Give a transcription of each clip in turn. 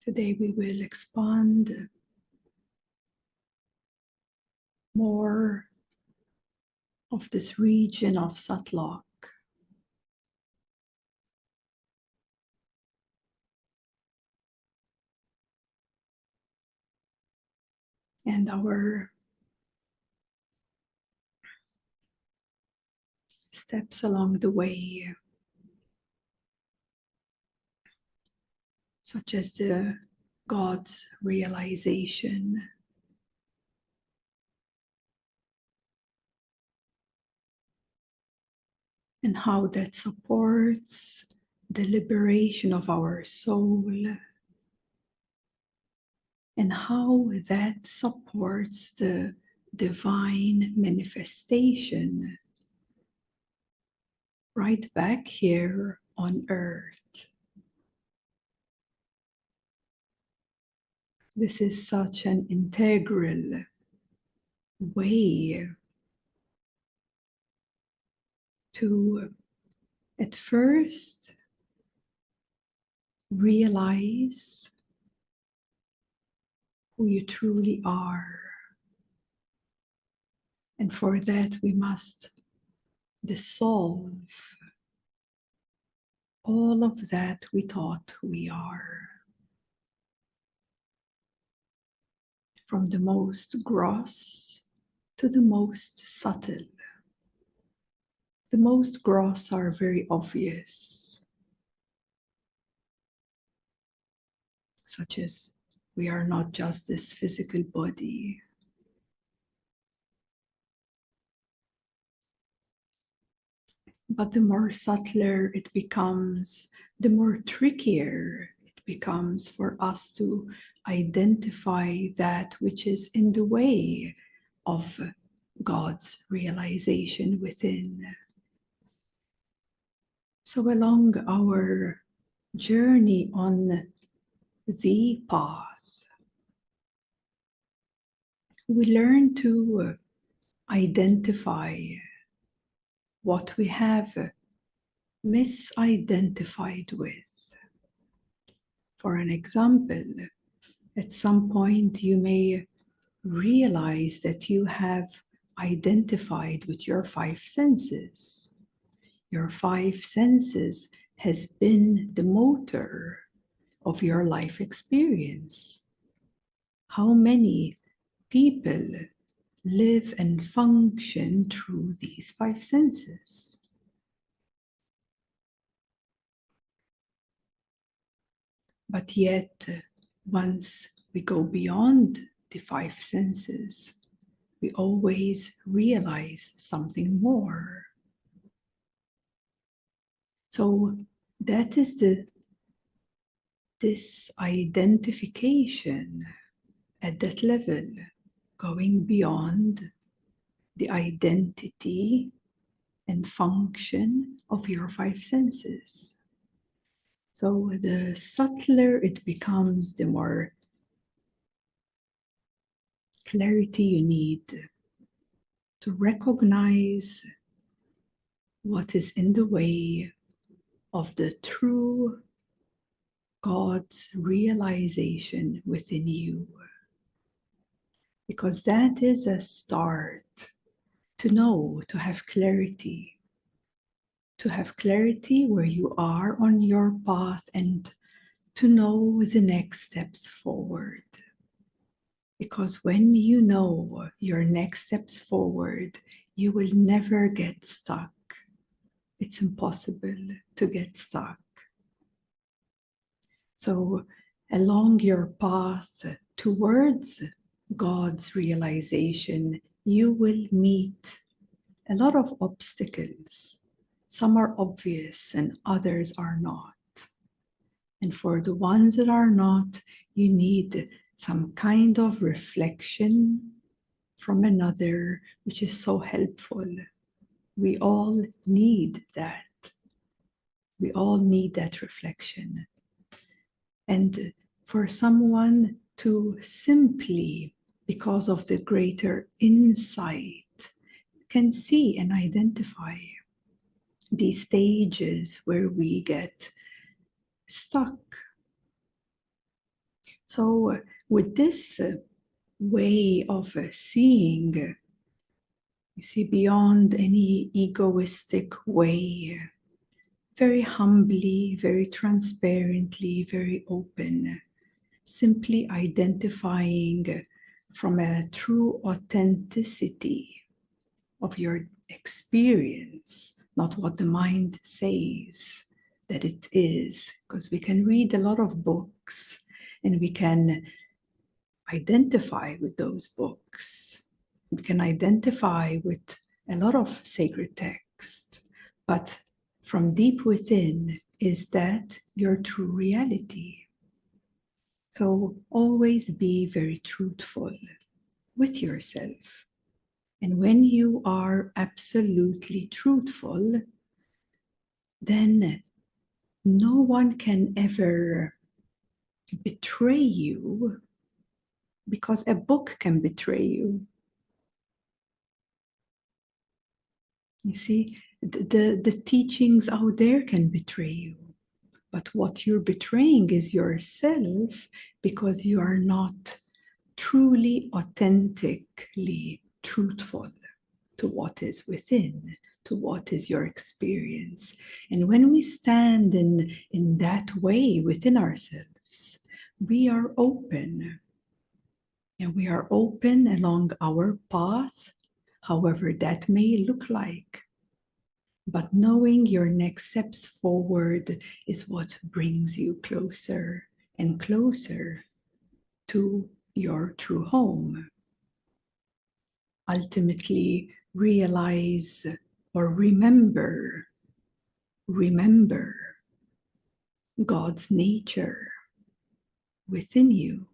Today we will expand more of this region of Satlok. And our steps along the way, such as the God's realization, and how that supports the liberation of our soul, and how that supports the divine manifestation right back here on earth. This is such an integral way to, at first, realize who you truly are. And for that, we must dissolve all of that we thought we are. From the most gross to the most subtle. The most gross are very obvious, such as we are not just this physical body. But the more subtler it becomes, the more trickier it becomes for us to identify that which is in the way of God's realization within. So along our journey on the path, we learn to identify what we have misidentified with. For an example, at some point you may realize that you have identified with your five senses. Your five senses has been the motor of your life experience. How many people live and function through these five senses? But yet, once we go beyond the five senses, we always realize something more. So that is this identification at that level, going beyond the identity and function of your five senses. So the subtler it becomes, the more clarity you need to recognize what is in the way of the true God's realization within you. Because that is a start to know, to have clarity. To have clarity where you are on your path and to know the next steps forward. Because when you know your next steps forward, you will never get stuck. It's impossible to get stuck. So along your path towards God's realization, you will meet a lot of obstacles. Some are obvious and others are not. And for the ones that are not, you need some kind of reflection from another, which is so helpful. We all need that. We all need that reflection. And for someone to simply, because of the greater insight, can see and identify these stages where we get stuck. So with this way of seeing, you see, beyond any egoistic way, very humbly, very transparently, very open, simply identifying from a true authenticity of your experience, not what the mind says that it is, because we can read a lot of books and we can identify with those books. We can identify with a lot of sacred text, but from deep within, is that your true reality? So always be very truthful with yourself. And when you are absolutely truthful, then no one can ever betray you, because a book can betray you. You see, the teachings out there can betray you. But what you're betraying is yourself, because you are not truly, authentically truthful to what is within, to what is your experience. And when we stand in that way within ourselves, we are open. And we are open along our path, however that may look like. But knowing your next steps forward is what brings you closer and closer to your true home. Ultimately, realize or remember God's nature within you.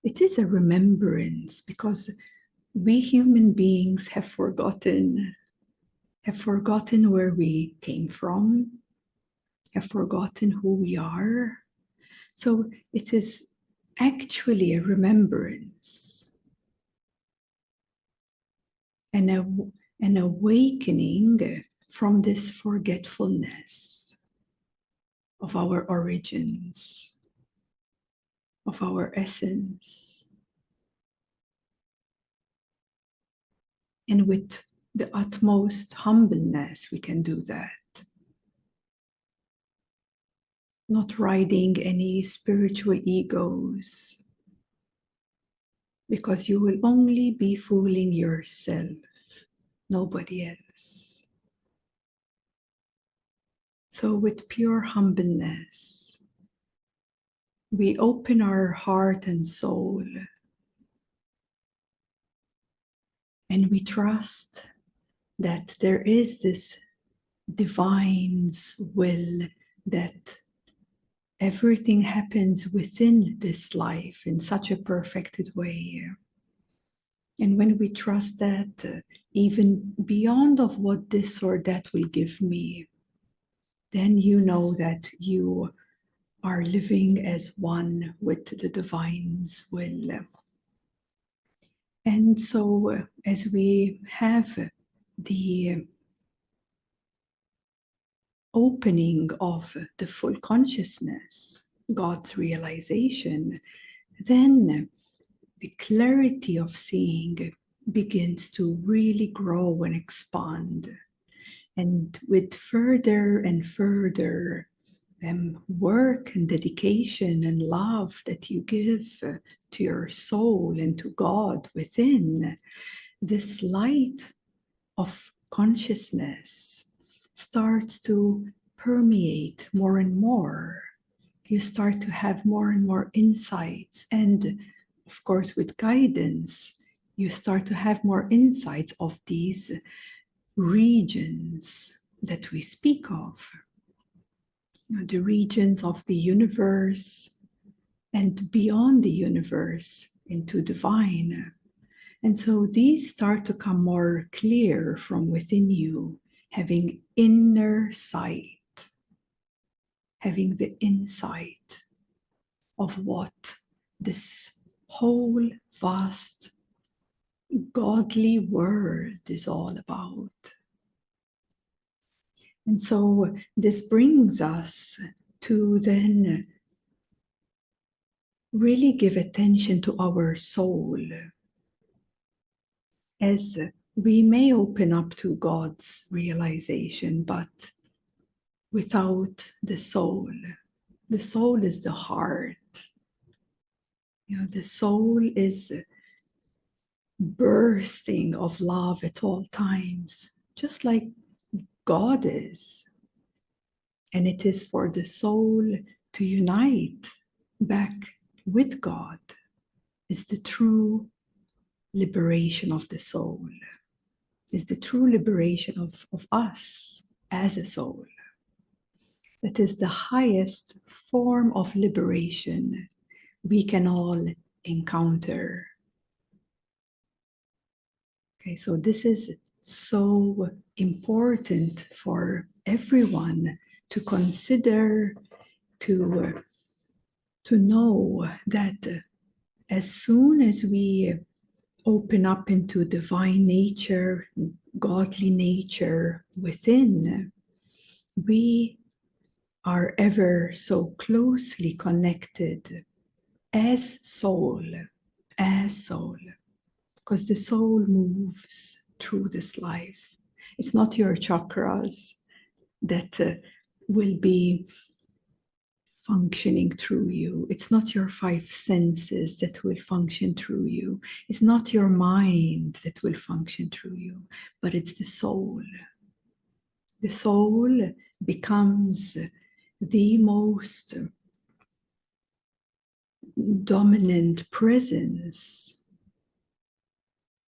It is a remembrance, because we human beings have forgotten where we came from, have forgotten who we are. So it is actually a remembrance, an awakening from this forgetfulness of our origins, of our essence. And with the utmost humbleness, we can do that. Not riding any spiritual egos, because you will only be fooling yourself, nobody else. So with pure humbleness, we open our heart and soul, and we trust that there is this divine's will, that everything happens within this life in such a perfected way. And when we trust that, even beyond of what this or that will give me, then you know that you are living as one with the divine's will. And so as we have the opening of the full consciousness, God's realization, then the clarity of seeing begins to really grow and expand. And with further and further work and dedication and love that you give to your soul and to God within, this light of consciousness starts to permeate more and more. You start to have more and more insights, and of course with guidance, you start to have more insights of these regions that we speak of. The regions of the universe and beyond the universe into divine. And so these start to come more clear from within you, having inner sight, having the insight of what this whole vast godly world is all about. And so this brings us to then really give attention to our soul, as we may open up to God's realization, but without the soul is the heart. The soul is bursting of love at all times, just like God is. And it is for the soul to unite back with God is the true liberation of the soul, is the true liberation of us as a soul. That is the highest form of liberation we can all encounter. Okay, so this is so important for everyone to consider, to know that as soon as we open up into divine nature, godly nature within, we are ever so closely connected as soul, because the soul moves through this life. It's not your chakras that will be functioning through you. It's not your five senses that will function through you. It's not your mind that will function through you, but it's the soul. The soul becomes the most dominant presence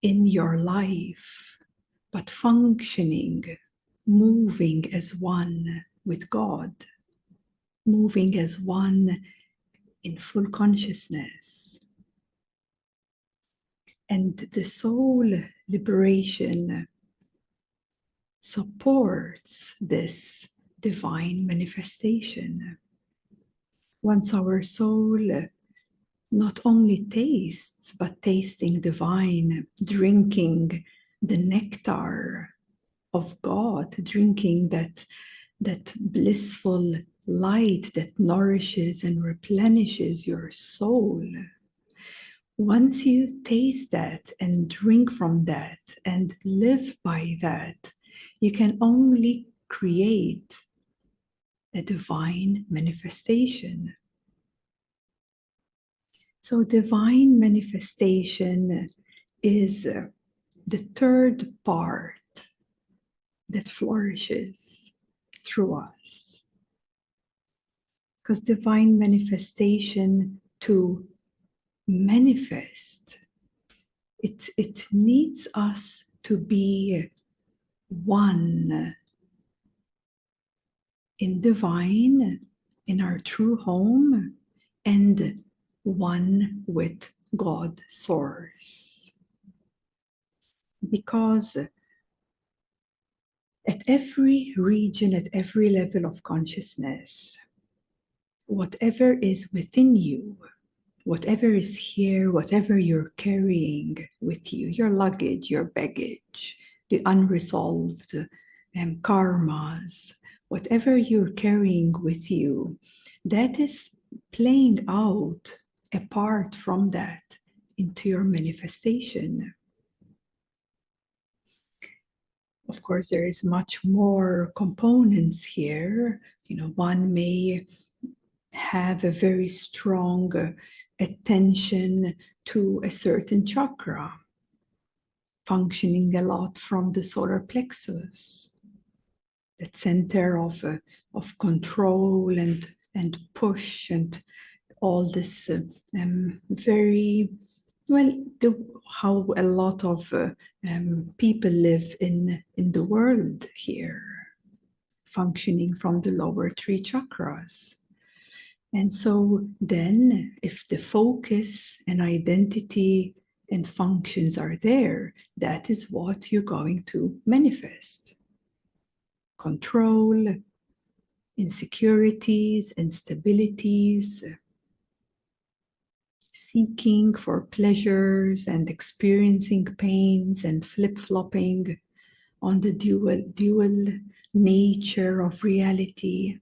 in your life, but functioning, moving as one with God, moving as one in full consciousness. And the soul liberation supports this divine manifestation. Once our soul not only tastes, but tasting divine, drinking the nectar of God, drinking that blissful light that nourishes and replenishes your soul. Once you taste that and drink from that and live by that, you can only create a divine manifestation. So divine manifestation is the third part that flourishes through us. Because divine manifestation, to manifest, it needs us to be one in divine, in our true home, and one with God Source. Because at every region, at every level of consciousness, whatever is within you, whatever is here, whatever you're carrying with you, your luggage, your baggage, the unresolved karmas, whatever you're carrying with you, that is playing out apart from that into your manifestation. Of course, there is much more components here. One may have a very strong attention to a certain chakra, functioning a lot from the solar plexus, that center of control and push and all this very well, how a lot of people live in the world here, functioning from the lower three chakras. And so then, if the focus and identity and functions are there, that is what you're going to manifest. Control, insecurities, instabilities, seeking for pleasures and experiencing pains and flip-flopping on the dual nature of reality.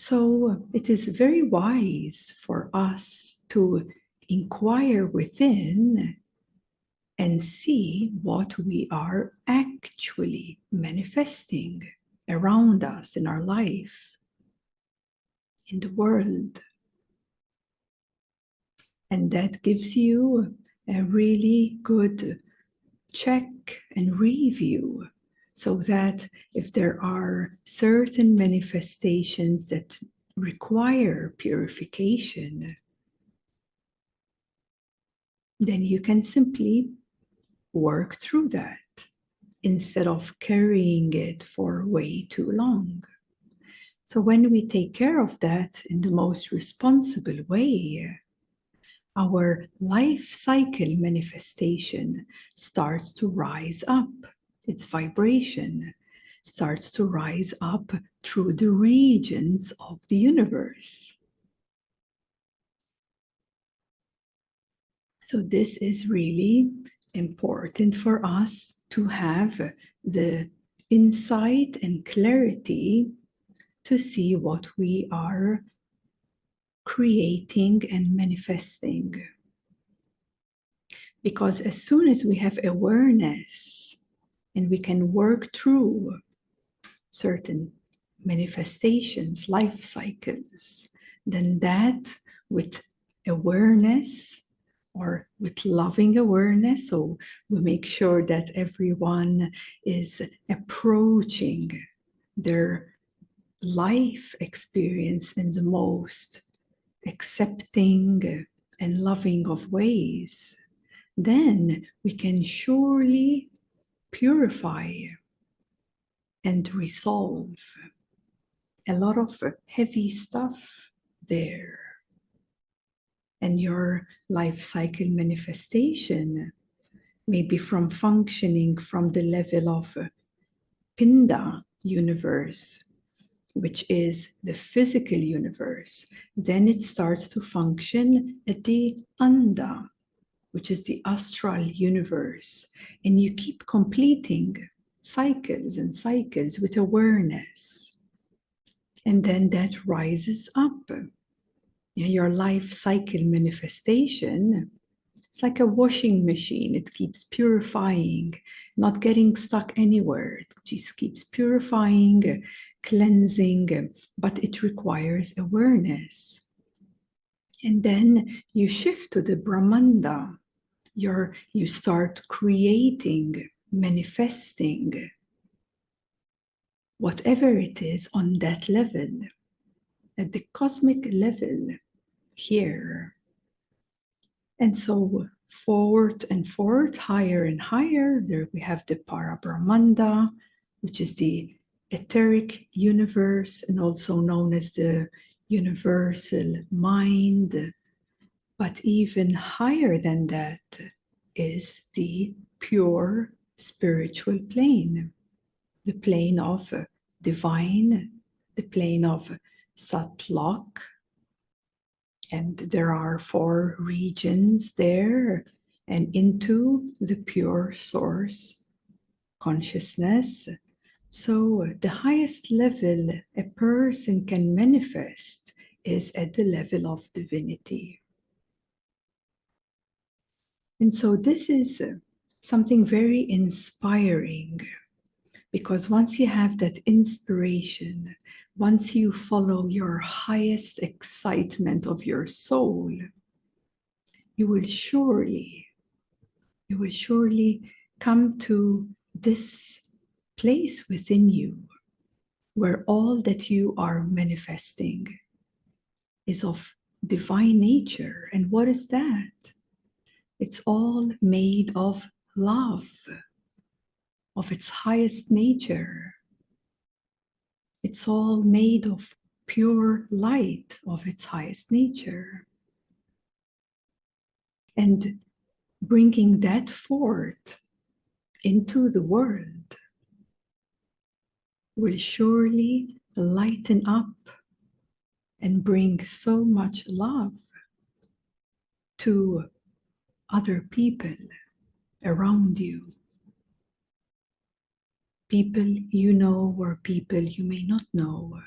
So it is very wise for us to inquire within and see what we are actually manifesting around us in our life, in the world. And that gives you a really good check and review, so that if there are certain manifestations that require purification, then you can simply work through that instead of carrying it for way too long. So when we take care of that in the most responsible way, our life cycle manifestation starts to rise up. Its vibration starts to rise up through the regions of the universe. So this is really important for us to have the insight and clarity to see what we are creating and manifesting. Because as soon as we have awareness and we can work through certain manifestations, life cycles, then that with awareness or with loving awareness, so we make sure that everyone is approaching their life experience in the most accepting and loving of ways, then we can surely purify and resolve a lot of heavy stuff there. And your life cycle manifestation may be from functioning from the level of Pinda universe, which is the physical universe. Then it starts to function at the Anda, which is the astral universe. And you keep completing cycles and cycles with awareness. And then that rises up. Your life cycle manifestation, it's like a washing machine. It keeps purifying, not getting stuck anywhere. It just keeps purifying, cleansing, but it requires awareness. And then you shift to the Brahmanda. You start creating, manifesting whatever it is on that level, at the cosmic level here. And so forward and forward, higher and higher, there we have the Parabrahmanda, which is the etheric universe and also known as the universal mind. But even higher than that is the pure spiritual plane, the plane of divine, the plane of Satlok. And there are 4 regions there, and into the pure source consciousness. So the highest level a person can manifest is at the level of divinity. And so this is something very inspiring, because once you have that inspiration, once you follow your highest excitement of your soul, you will surely come to this place within you where all that you are manifesting is of divine nature. And what is that? It's all made of love, of its highest nature. It's all made of pure light of its highest nature. And bringing that forth into the world will surely lighten up and bring so much love to other people around you. People you know or people you may not know.